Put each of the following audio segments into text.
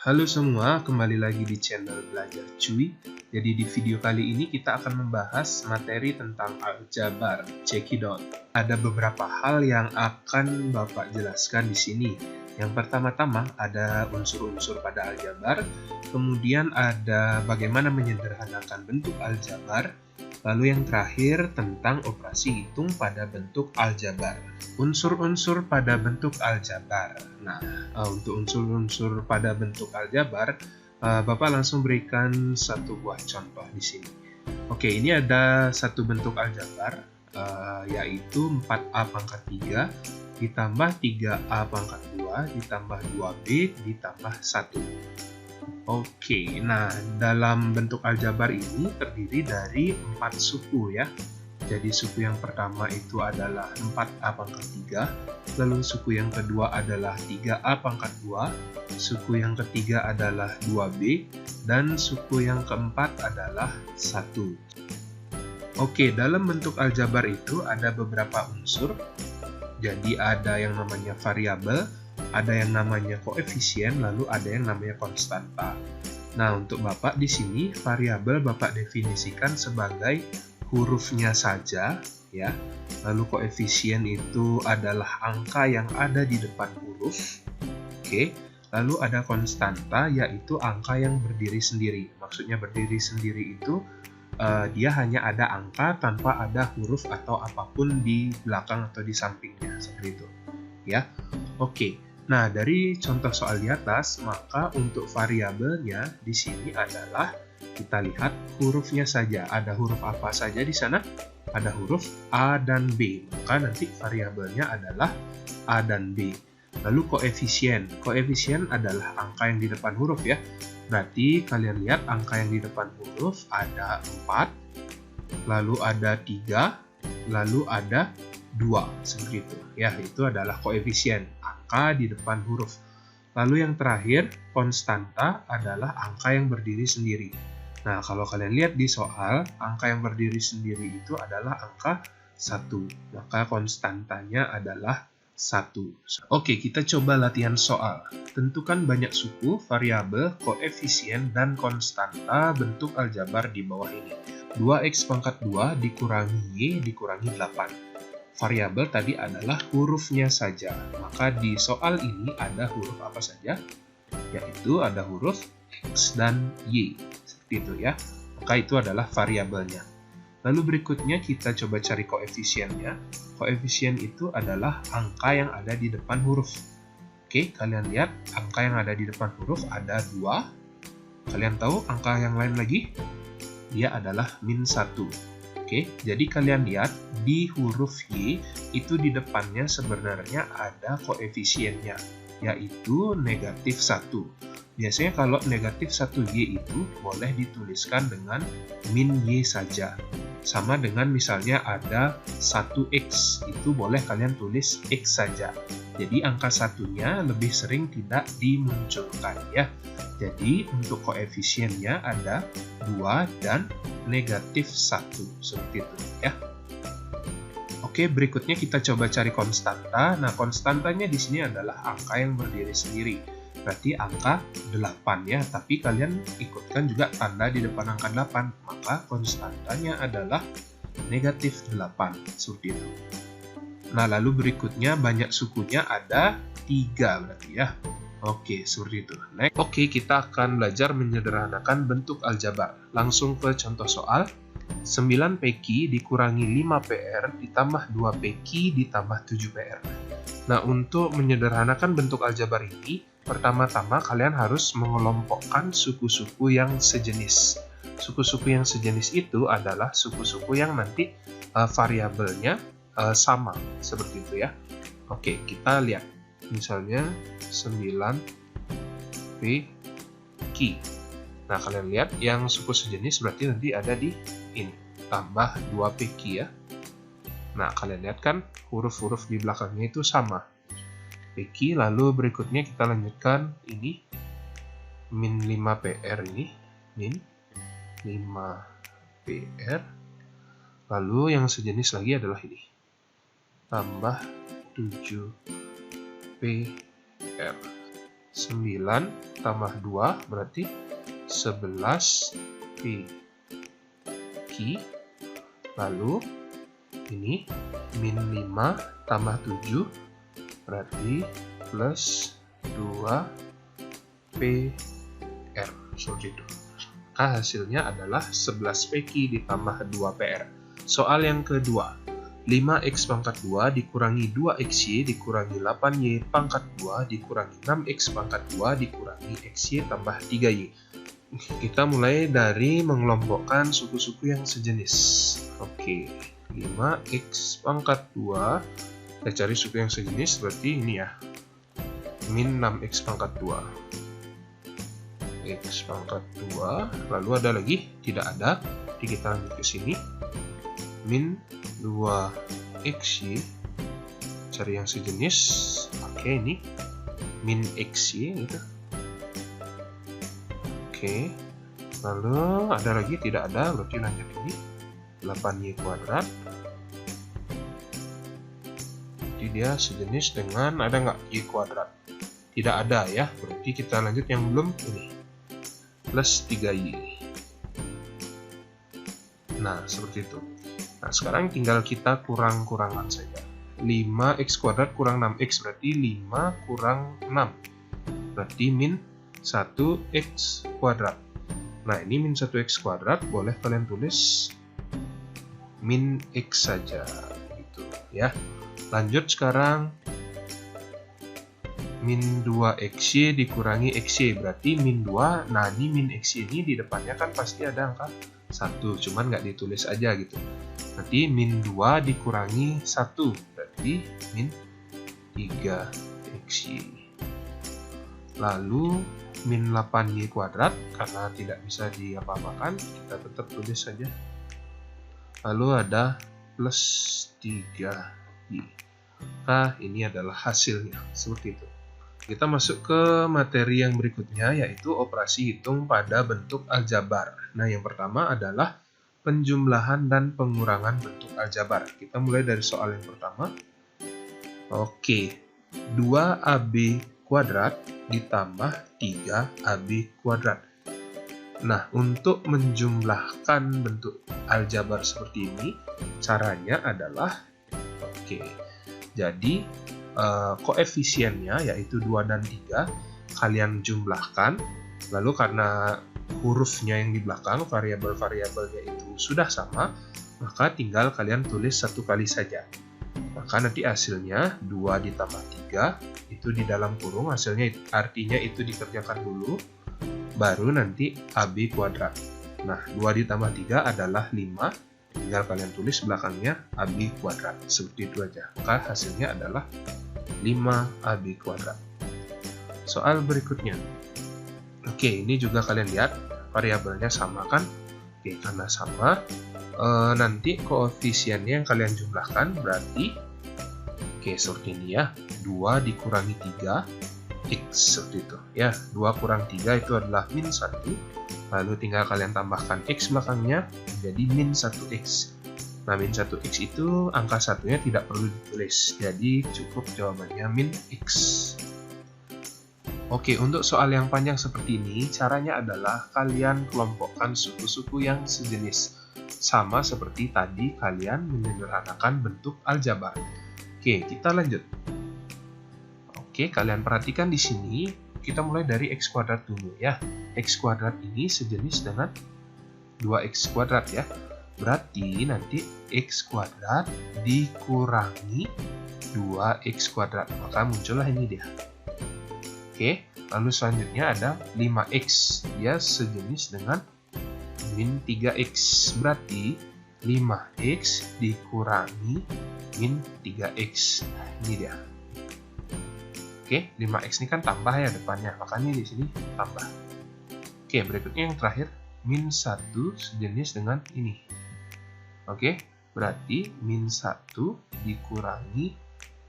Halo semua, kembali lagi di channel Belajar Cuy. Jadi di video kali ini kita akan membahas materi tentang aljabar, cekidot. Ada beberapa hal yang akan Bapak jelaskan di sini. Yang pertama-tama ada unsur-unsur pada aljabar, kemudian ada bagaimana menyederhanakan bentuk aljabar, lalu yang terakhir tentang operasi hitung pada bentuk aljabar. Unsur-unsur pada bentuk aljabar. Nah, untuk unsur-unsur pada bentuk aljabar, Bapak langsung berikan satu buah contoh di sini. Oke, ini ada satu bentuk aljabar, yaitu 4A pangkat 3 ditambah 3A pangkat 2 ditambah 2B ditambah 1. Oke, nah dalam bentuk aljabar ini terdiri dari 4 suku ya. Jadi suku yang pertama itu adalah 4A pangkat 3, lalu suku yang kedua adalah 3A pangkat 2, suku yang ketiga adalah 2B, dan suku yang keempat adalah 1. Oke, dalam bentuk aljabar itu ada beberapa unsur. Jadi ada yang namanya variabel, ada yang namanya koefisien, lalu ada yang namanya konstanta. Nah, untuk Bapak di sini variabel Bapak definisikan sebagai hurufnya saja ya. Lalu koefisien itu adalah angka yang ada di depan huruf. Oke. Lalu ada konstanta yaitu angka yang berdiri sendiri. Maksudnya berdiri sendiri itu dia hanya ada angka tanpa ada huruf atau apapun di belakang atau di sampingnya, seperti itu ya. Oke, nah dari contoh soal di atas, maka untuk variabelnya di sini adalah kita lihat hurufnya saja. Ada huruf apa saja di sana? Ada huruf A dan B, maka nanti variabelnya adalah A dan B. Lalu koefisien adalah angka yang di depan huruf ya. Berarti kalian lihat angka yang di depan huruf ada 4, lalu ada 3, lalu ada 2, seperti itu. Ya, itu adalah koefisien, angka di depan huruf. Lalu yang terakhir, konstanta adalah angka yang berdiri sendiri. Nah, kalau kalian lihat di soal, angka yang berdiri sendiri itu adalah angka 1. Maka konstantanya adalah 1. Oke, kita coba latihan soal. Tentukan banyak suku, variabel, koefisien, dan konstanta bentuk aljabar di bawah ini. 2x pangkat 2 dikurangi y dikurangi 8. Variabel tadi adalah hurufnya saja. Maka di soal ini ada huruf apa saja? Yaitu ada huruf x dan y. Seperti itu ya. Maka itu adalah variabelnya. Lalu berikutnya kita coba cari koefisiennya. Koefisien itu adalah angka yang ada di depan huruf. Oke, kalian lihat angka yang ada di depan huruf ada 2. Kalian tahu angka yang lain lagi? Dia adalah -1. Oke, jadi kalian lihat di huruf Y itu di depannya sebenarnya ada koefisiennya, yaitu -1. Biasanya kalau -1y itu boleh dituliskan dengan -y saja. Sama dengan misalnya ada 1x, itu boleh kalian tulis x saja. Jadi angka satunya lebih sering tidak dimunculkan ya. Jadi untuk koefisiennya ada 2 dan -1, seperti itu ya. Oke, berikutnya kita coba cari konstanta. Nah, konstantanya di sini adalah angka yang berdiri sendiri. Berarti angka 8 ya, tapi kalian ikutkan juga tanda di depan angka 8, maka konstantanya adalah -8, seperti itu. Nah, lalu berikutnya banyak sukunya ada 3 berarti ya. Oke, seperti itu. Next. Oke, kita akan belajar menyederhanakan bentuk aljabar. Langsung ke contoh soal. 9PQ dikurangi 5PR ditambah 2PQ ditambah 7PR. Nah, untuk menyederhanakan bentuk aljabar ini, pertama-tama kalian harus mengelompokkan suku-suku yang sejenis. Suku-suku yang sejenis itu adalah suku-suku yang nanti variabelnya sama, seperti itu ya. Oke, kita lihat. Misalnya 9PQ. Nah, kalian lihat yang suku sejenis berarti nanti ada di ini. Tambah 2PQ ya. Nah, kalian lihat kan huruf-huruf di belakangnya itu sama. PQ, lalu berikutnya kita lanjutkan ini -5PR ini, -5PR, lalu yang sejenis lagi adalah ini, tambah 7PR. 9 tambah 2 berarti 11 P. Lalu ini min 5 tambah 7 berarti plus 2 PR. Seperti itu. Maka hasilnya adalah 11 PQ ditambah 2 PR. Soal yang kedua, 5x pangkat 2 dikurangi 2xy dikurangi 8y pangkat 2 dikurangi 6x pangkat 2 dikurangi xy tambah 3y. Kita mulai dari mengelompokkan suku-suku yang sejenis. Oke, 5x pangkat 2, kita cari suku yang sejenis, berarti ini ya, min 6x pangkat 2. X pangkat 2, lalu ada lagi? Tidak ada, jadi kita lanjut ke sini. Min 2xy, cari yang sejenis. Oke, ini min xy gitu. Oke, lalu ada lagi? Tidak ada, berarti lanjut ini 8y kuadrat. Jadi dia sejenis dengan, ada nggak y kuadrat? Tidak ada ya, berarti kita lanjut yang belum ini, plus 3y. Nah, seperti itu. Nah, sekarang tinggal kita kurang-kurangan saja. 5x kuadrat kurang 6x berarti 5 kurang 6. Berarti min 1x kuadrat. Nah, ini min 1x kuadrat, boleh kalian tulis min x saja. Gitu ya. Lanjut sekarang. Min 2xy dikurangi xy berarti min 2. Nah, ini min xy ini di depannya kan pasti ada angka 1, cuman nggak ditulis aja gitu. Nanti min 2 dikurangi 1 berarti min 3xy. Lalu min 8y kuadrat, karena tidak bisa diapa-apakan, kita tetap tulis saja. Lalu ada plus 3y. Nah, ini adalah hasilnya, seperti itu. Kita masuk ke materi yang berikutnya, yaitu operasi hitung pada bentuk aljabar. Nah, yang pertama adalah penjumlahan dan pengurangan bentuk aljabar. Kita mulai dari soal yang pertama. Oke, 2ab kuadrat ditambah 3ab kuadrat. Nah, untuk menjumlahkan bentuk aljabar seperti ini, caranya adalah, jadi koefisiennya yaitu 2 dan 3 kalian jumlahkan, lalu karena hurufnya yang di belakang, variabel-variabelnya itu sudah sama, maka tinggal kalian tulis satu kali saja. Maka nanti hasilnya 2 ditambah 3 itu di dalam kurung, hasilnya artinya itu dikerjakan dulu, baru nanti ab kuadrat. Nah, 2 ditambah 3 adalah 5, tinggal kalian tulis belakangnya ab kuadrat, seperti itu aja. Maka hasilnya adalah 5ab kuadrat. Soal berikutnya. Oke, ini juga kalian lihat variabelnya sama kan? Oke, karena sama, nanti koefisiennya yang kalian jumlahkan berarti, seperti ini ya, 2 dikurangi 3 x, seperti itu ya. 2 kurang 3 itu adalah min 1, lalu tinggal kalian tambahkan x belakangnya menjadi min 1x. Nah, min 1x itu angka satunya tidak perlu ditulis, jadi cukup jawabannya min x. Oke, untuk soal yang panjang seperti ini, caranya adalah kalian kelompokkan suku-suku yang sejenis. Sama seperti tadi kalian menyederhanakan bentuk aljabar. Oke, kita lanjut. Oke, kalian perhatikan di sini, kita mulai dari x kuadrat dulu ya. X kuadrat ini sejenis dengan 2x kuadrat ya. Berarti nanti x kuadrat dikurangi 2x kuadrat, maka muncullah ini dia. Oke, lalu selanjutnya ada 5x, dia sejenis dengan min 3x, berarti 5x dikurangi min 3x. Nah, ini dia. Oke, 5x ini kan tambah ya depannya, makanya di sini tambah. Oke, berikutnya yang terakhir, min 1 sejenis dengan ini. Oke, berarti min 1 dikurangi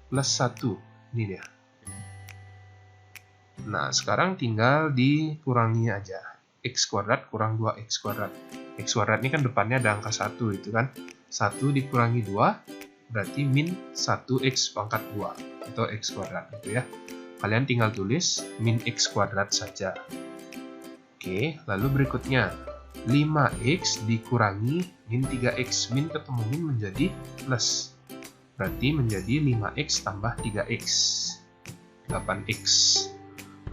plus 1. Ini dia. Nah, sekarang tinggal dikurangi aja. X kuadrat kurang 2x kuadrat. X kuadrat ini kan depannya ada angka 1 itu kan. 1 dikurangi 2 berarti min 1x pangkat 2 atau x kuadrat gitu ya. kalian tinggal tulis min x kuadrat saja. Oke, lalu berikutnya 5x dikurangi min 3x. Min ketemu min menjadi plus. Berarti menjadi 5x tambah 3x. 8x.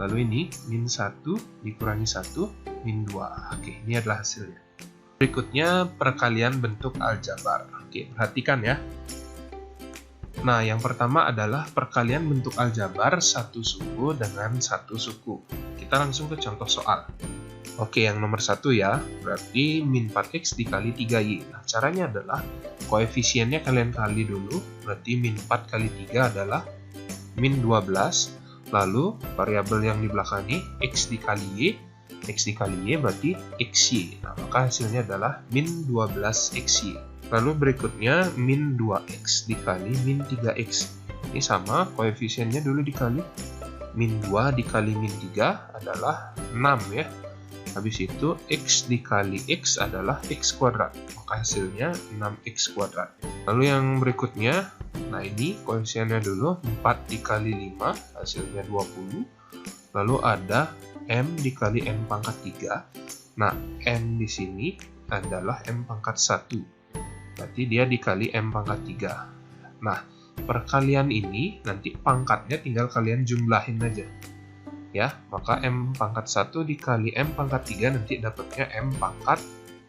Lalu ini min 1 dikurangi 1, min 2. Oke, ini adalah hasilnya. Berikutnya perkalian bentuk aljabar. Oke, perhatikan ya. Nah, yang pertama adalah perkalian bentuk aljabar satu suku dengan satu suku. Kita langsung ke contoh soal. Oke, yang nomor 1 ya, berarti min 4x dikali 3y. Nah, caranya adalah koefisiennya kalian kali dulu, berarti min 4 kali 3 adalah min 12. Lalu, variabel yang di belakang ini, x dikali y berarti xy. Nah, maka hasilnya adalah min 12xy. Lalu berikutnya, min 2x dikali min 3x. Ini sama, koefisiennya dulu dikali. Min 2 dikali min 3 adalah 6 ya. Habis itu, x dikali x adalah x kuadrat. Maka hasilnya 6x kuadrat. Lalu yang berikutnya, nah ini koefisiennya dulu, 4 dikali 5, hasilnya 20. Lalu ada m dikali n pangkat 3. Nah, m di sini adalah m pangkat 1. Berarti dia dikali m pangkat 3. Nah, perkalian ini nanti pangkatnya tinggal kalian jumlahin aja. Ya, maka m pangkat 1 dikali m pangkat 3 nanti dapatnya m pangkat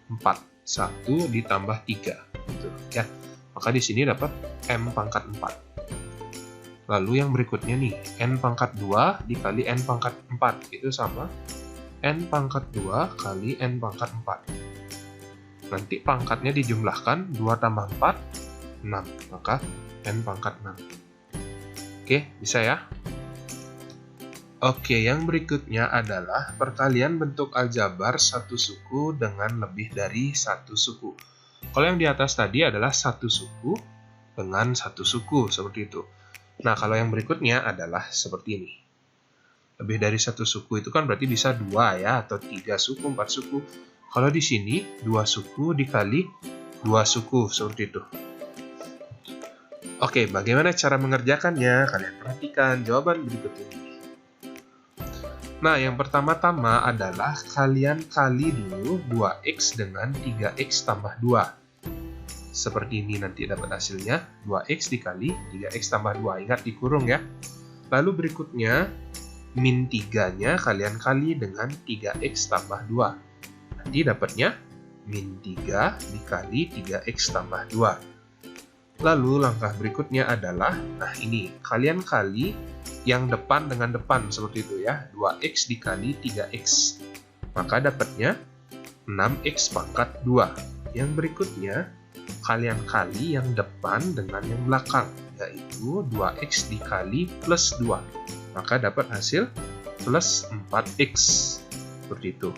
4. 1 ditambah 3. Gitu, ya. Maka di sini dapat m pangkat 4. Lalu yang berikutnya nih, n pangkat 2 dikali n pangkat 4. Itu sama n pangkat 2 kali n pangkat 4. Nanti pangkatnya dijumlahkan, 2 tambah 4, 6. Maka n pangkat 6. Oke, bisa ya? Oke, yang berikutnya adalah perkalian bentuk aljabar satu suku dengan lebih dari satu suku. Kalau yang di atas tadi adalah satu suku dengan satu suku, seperti itu. Nah, kalau yang berikutnya adalah seperti ini. Lebih dari satu suku itu kan berarti bisa 2 ya, atau 3 suku, 4 suku. Kalau di sini, 2 suku dikali 2 suku, seperti itu. Oke, bagaimana cara mengerjakannya? Kalian perhatikan jawaban berikut ini. Nah, yang pertama-tama adalah kalian kali dulu 2x dengan 3x tambah 2. Seperti ini nanti dapat hasilnya, 2x dikali 3x tambah 2. Ingat dikurung ya. Lalu berikutnya, min 3-nya kalian kali dengan 3x tambah 2. Nanti dapatnya min 3 dikali 3x tambah 2. Lalu langkah berikutnya adalah, nah ini, kalian kali yang depan dengan depan, seperti itu ya, 2x dikali 3x. Maka dapatnya 6x pangkat 2. Yang berikutnya, kalian kali yang depan dengan yang belakang, yaitu 2x dikali plus 2. Maka dapat hasil plus 4x. Seperti itu.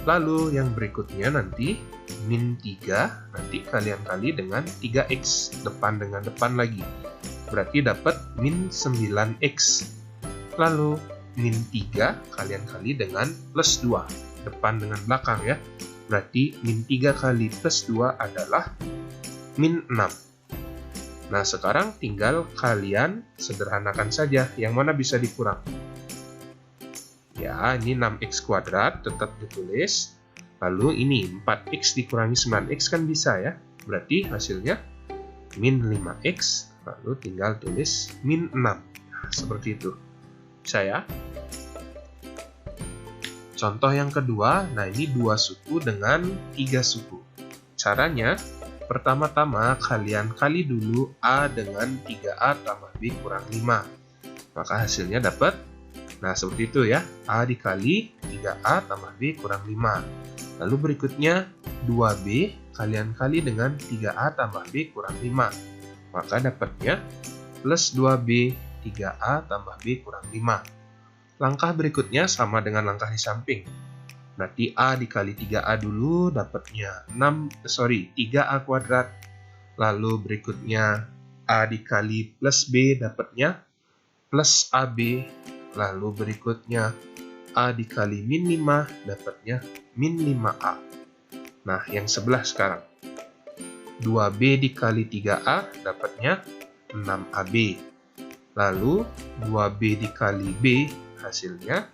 Lalu yang berikutnya nanti, min 3, nanti kalian kali dengan 3x, depan dengan depan lagi. Berarti dapat min 9x. Lalu min 3 kalian kali dengan plus 2, depan dengan belakang ya. Berarti min 3 kali plus 2 adalah min 6. Nah, sekarang tinggal kalian sederhanakan saja, yang mana bisa dikurang. Ya, ini 6x kuadrat tetap ditulis. Lalu ini 4x dikurangi 9x kan bisa ya. Berarti hasilnya min 5x. Lalu tinggal tulis min 6. Nah, seperti itu. Bisa ya? Contoh yang kedua, nah ini 2 suku dengan 3 suku. Caranya, pertama-tama kalian kali dulu A dengan 3A tambah B kurang 5. Maka hasilnya dapat, nah seperti itu ya, A dikali 3A tambah B kurang 5. Lalu berikutnya, 2B kalian kali dengan 3A tambah B kurang 5. Maka dapatnya plus 2B 3A tambah B kurang 5. Langkah berikutnya sama dengan langkah di samping. Berarti A dikali 3A dulu dapatnya 3A kuadrat. Lalu berikutnya A dikali plus B dapatnya plus AB. Lalu berikutnya A dikali min 5 dapatnya min 5A. Nah, yang sebelah sekarang. 2B dikali 3A dapatnya 6AB. Lalu 2B dikali B hasilnya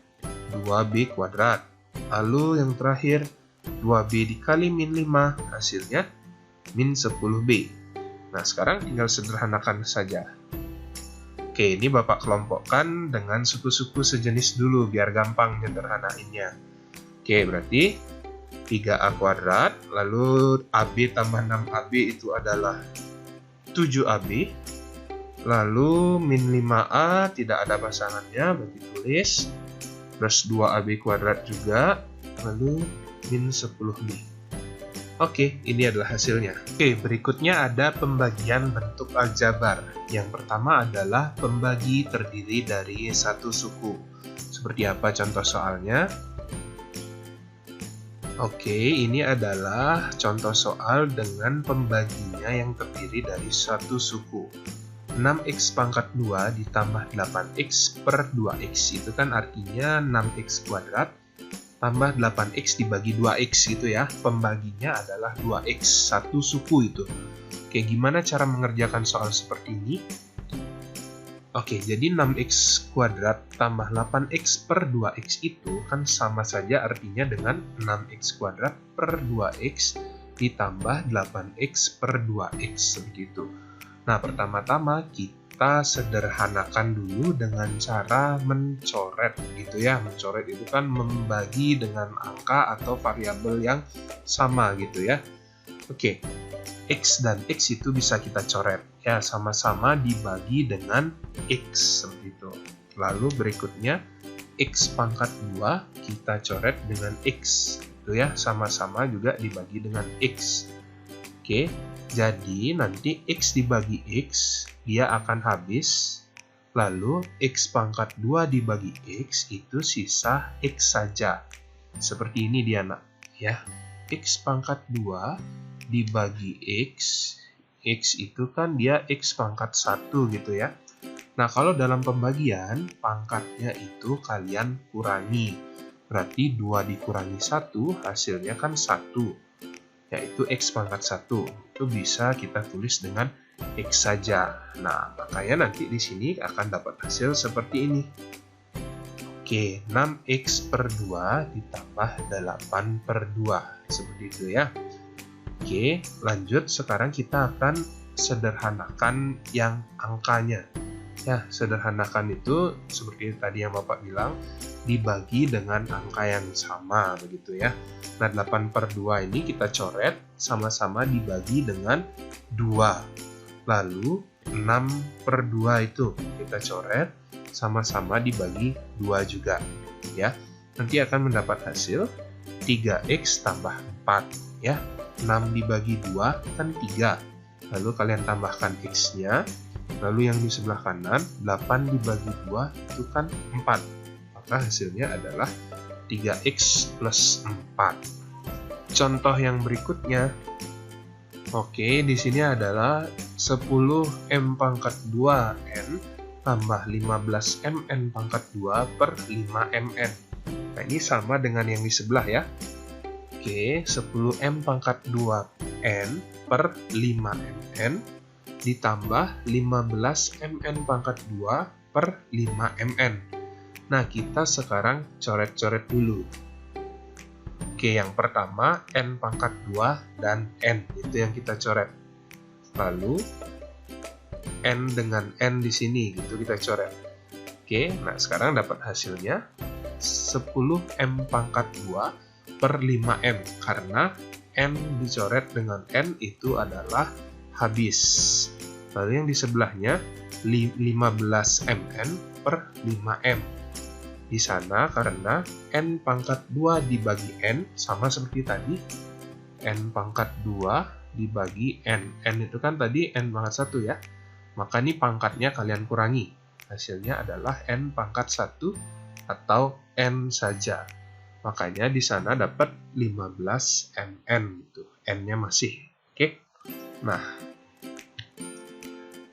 2B kuadrat. Lalu yang terakhir 2B dikali min 5 hasilnya min 10B. Nah, sekarang tinggal sederhanakan saja. Oke, ini Bapak kelompokkan dengan suku-suku sejenis dulu biar gampang nyederhanainnya. Oke, berarti 3A kuadrat, lalu AB tambah 6AB itu adalah 7AB. Lalu min 5A tidak ada pasangannya, bagi tulis. Plus 2AB kuadrat juga, lalu min 10B. Oke, ini adalah hasilnya. Oke, berikutnya ada pembagian bentuk aljabar. Yang pertama adalah pembagi terdiri dari satu suku. Seperti apa contoh soalnya? Oke, ini adalah contoh soal dengan pembaginya yang terdiri dari satu suku. 6x pangkat 2 ditambah 8x per 2x. Itu kan artinya 6x kuadrat tambah 8x dibagi 2x gitu ya. Pembaginya adalah 2x, satu suku itu. Oke, gimana cara mengerjakan soal seperti ini? Oke, jadi 6x kuadrat tambah 8x per 2x itu kan sama saja artinya dengan 6x kuadrat per 2x ditambah 8x per 2x, begitu. Nah, pertama-tama kita sederhanakan dulu dengan cara mencoret gitu ya. Mencoret itu kan membagi dengan angka atau variabel yang sama gitu ya. Oke, X dan X itu bisa kita coret. Ya, sama-sama dibagi dengan X seperti itu. Lalu berikutnya X pangkat 2 kita coret dengan X. Itu ya, sama-sama juga dibagi dengan X. Oke. Jadi nanti X dibagi X, dia akan habis. Lalu X pangkat 2 dibagi X, itu sisa X saja. Seperti ini dia, nak. Ya. X pangkat 2 dibagi X. X itu kan dia X pangkat 1 gitu ya. Nah, kalau dalam pembagian, pangkatnya itu kalian kurangi. Berarti 2 dikurangi 1, hasilnya kan 1. Yaitu X pangkat 1. Itu bisa kita tulis dengan X saja. Nah, makanya nanti di sini akan dapat hasil seperti ini. Oke, 6X per 2 ditambah 8 per 2. Seperti itu ya. Oke, lanjut. Sekarang kita akan sederhanakan yang angkanya. Ya, sederhanakan itu seperti tadi yang Bapak bilang, dibagi dengan angka yang sama, begitu ya. Nah, 8 per 2 ini kita coret, sama-sama dibagi dengan 2. Lalu, 6 per 2 itu kita coret, sama-sama dibagi 2 juga. Ya, nanti akan mendapat hasil 3X tambah 4. Ya, 6 dibagi 2 kan 3. Lalu kalian tambahkan X-nya. Lalu yang di sebelah kanan, 8 dibagi 2 itu kan 4. Maka hasilnya adalah 3X plus 4. Contoh yang berikutnya, oke, di sini adalah 10M pangkat 2N tambah 15MN pangkat 2 per 5MN. Nah, ini sama dengan yang di sebelah ya. Oke, 10M pangkat 2N per 5MN ditambah 15MN pangkat 2 per 5MN. Nah, kita sekarang coret-coret dulu. Oke, yang pertama N pangkat 2 dan N, itu yang kita coret. Lalu N dengan N di sini, gitu kita coret. Oke, nah sekarang dapat hasilnya 10M pangkat 2 per 5M, karena N dicoret dengan N itu adalah habis. Lalu yang di sebelahnya 15MN per 5M. Di sana karena N pangkat 2 dibagi N sama seperti tadi. N pangkat 2 dibagi N. N itu kan tadi N pangkat 1 ya. Maka ini pangkatnya kalian kurangi. Hasilnya adalah N pangkat 1 atau N saja. Makanya di sana dapat 15MN gitu. N-nya masih. Oke. Nah,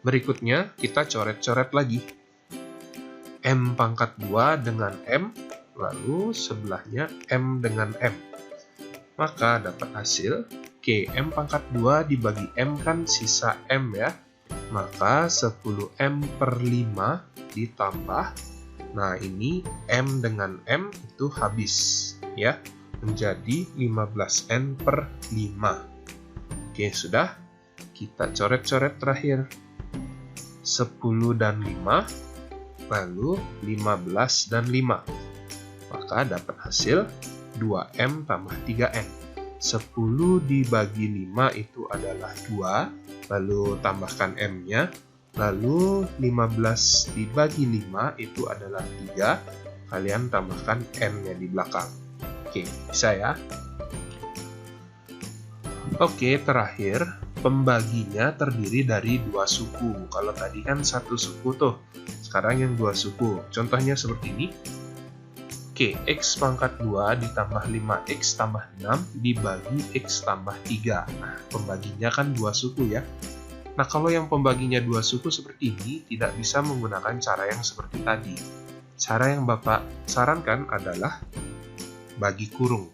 berikutnya kita coret-coret lagi. M pangkat 2 dengan M, lalu sebelahnya M dengan M. Maka dapat hasil, oke, M pangkat 2 dibagi M kan sisa M ya. Maka 10M per 5 ditambah, nah ini M dengan M itu habis, ya, menjadi 15N per 5. Oke, sudah. Kita coret-coret terakhir. 10 dan 5, lalu 15 dan 5. Maka dapat hasil 2M tambah 3N. 10 dibagi 5 itu adalah 2, lalu tambahkan M-nya, lalu 15 dibagi 5 itu adalah 3, kalian tambahkan M-nya di belakang. Oke, bisa ya? Oke, terakhir, pembaginya terdiri dari 2 suku. Kalau tadi kan 1 suku tuh, sekarang yang 2 suku. Contohnya seperti ini. Oke, X pangkat 2 ditambah 5X tambah 6 dibagi X tambah 3. Nah, pembaginya kan 2 suku ya. Nah, kalau yang pembaginya 2 suku seperti ini, tidak bisa menggunakan cara yang seperti tadi. Cara yang Bapak sarankan adalah bagi kurung.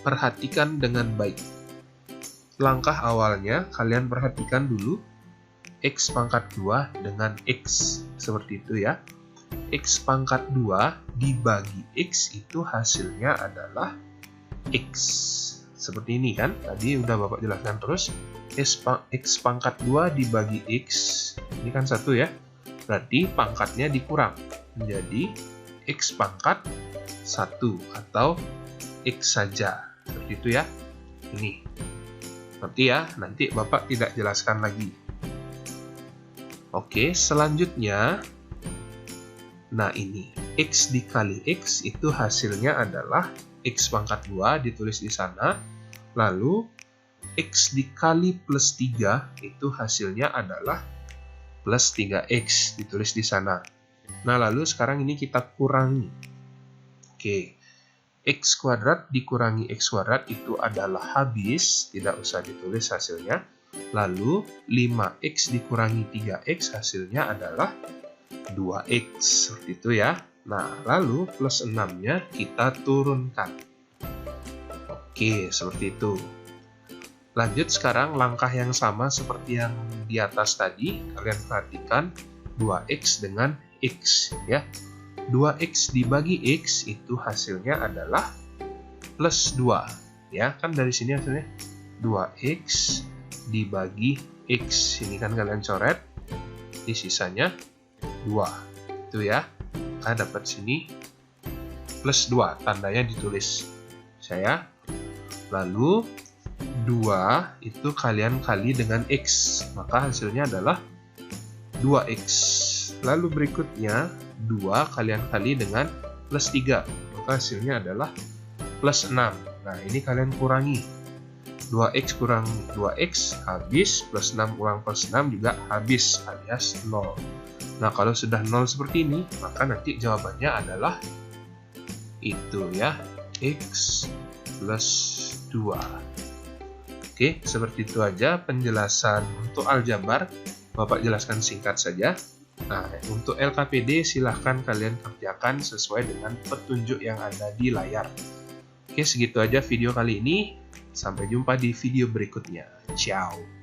Perhatikan dengan baik. Langkah awalnya, kalian perhatikan dulu X pangkat 2 dengan X. Seperti itu ya. X pangkat 2 dibagi X itu hasilnya adalah X. Seperti ini kan, tadi udah Bapak jelaskan terus. X pangkat 2 dibagi X, ini kan 1 ya, berarti pangkatnya dikurang, menjadi X pangkat 1 atau X saja. Seperti itu ya. Ini. Nanti ya, nanti Bapak tidak jelaskan lagi. Oke, selanjutnya, nah ini, X dikali X itu hasilnya adalah X pangkat 2 ditulis di sana, lalu X dikali plus 3 itu hasilnya adalah plus 3X ditulis di sana. Nah, lalu sekarang ini kita kurangi. Oke, X kuadrat dikurangi X kuadrat itu adalah habis, tidak usah ditulis hasilnya. Lalu 5X dikurangi 3X hasilnya adalah 2X, seperti itu ya. Nah, lalu plus 6-nya kita turunkan. Oke, seperti itu. Lanjut sekarang langkah yang sama seperti yang di atas tadi. Kalian perhatikan 2X dengan X ya. 2X dibagi X itu hasilnya adalah plus 2. Ya, kan dari sini hasilnya 2X dibagi X. Ini kan kalian coret. Di sisanya 2. Itu ya. Kita dapat sini plus 2. Tandanya ditulis. Saya. Lalu 2 itu kalian kali dengan X, maka hasilnya adalah 2X. Lalu berikutnya 2 kalian kali dengan plus 3, maka hasilnya adalah plus 6. Nah, ini kalian kurangi. 2X kurang 2X habis, plus 6 kurang plus 6 juga habis, alias 0. Nah, kalau sudah 0 seperti ini, maka nanti jawabannya adalah itu ya, X plus 2. Oke, seperti itu aja penjelasan untuk aljabar. Bapak jelaskan singkat saja. Nah, untuk LKPD silahkan kalian kerjakan sesuai dengan petunjuk yang ada di layar. Oke, segitu aja video kali ini. Sampai jumpa di video berikutnya. Ciao.